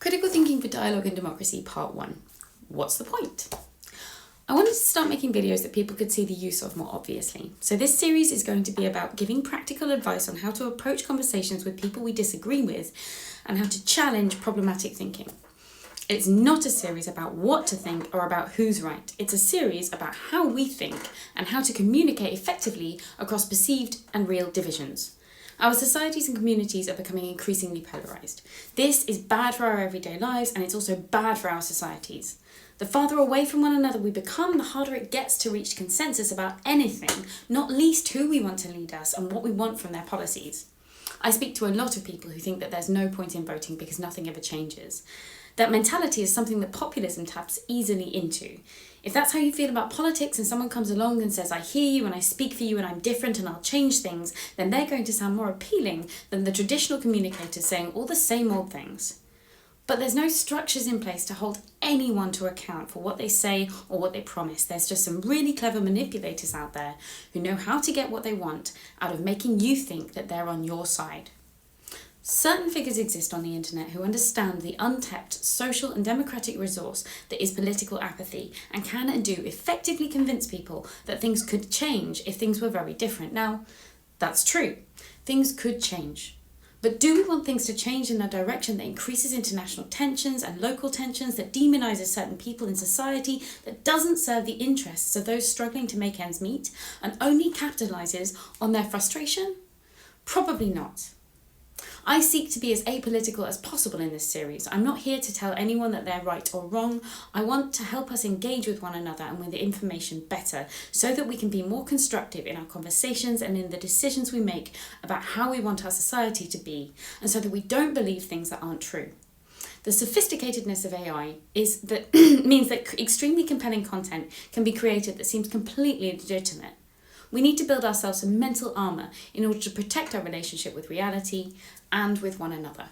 Critical Thinking for Dialogue and Democracy, Part 1. What's the point? I wanted to start making videos that people could see the use of more obviously. So this series is going to be about giving practical advice on how to approach conversations with people we disagree with and how to challenge problematic thinking. It's not a series about what to think or about who's right. It's a series about how we think and how to communicate effectively across perceived and real divisions. Our societies and communities are becoming increasingly polarised. This is bad for our everyday lives, and it's also bad for our societies. The farther away from one another we become, the harder it gets to reach consensus about anything, not least who we want to lead us and what we want from their policies. I speak to a lot of people who think that there's no point in voting because nothing ever changes. That mentality is something that populism taps easily into. If that's how you feel about politics and someone comes along and says, I hear you and I speak for you and I'm different and I'll change things, then they're going to sound more appealing than the traditional communicators saying all the same old things. But there's no structures in place to hold anyone to account for what they say or what they promise. There's just some really clever manipulators out there who know how to get what they want out of making you think that they're on your side. Certain figures exist on the internet who understand the untapped social and democratic resource that is political apathy and can and do effectively convince people that things could change if things were very different. Now, that's true. Things could change. But do we want things to change in a direction that increases international tensions and local tensions, that demonises certain people in society, that doesn't serve the interests of those struggling to make ends meet and only capitalises on their frustration? Probably not. I seek to be as apolitical as possible in this series. I'm not here to tell anyone that they're right or wrong. I want to help us engage with one another and with the information better so that we can be more constructive in our conversations and in the decisions we make about how we want our society to be, and so that we don't believe things that aren't true. The sophisticatedness of AI means that extremely compelling content can be created that seems completely legitimate. We need to build ourselves some mental armour in order to protect our relationship with reality and with one another.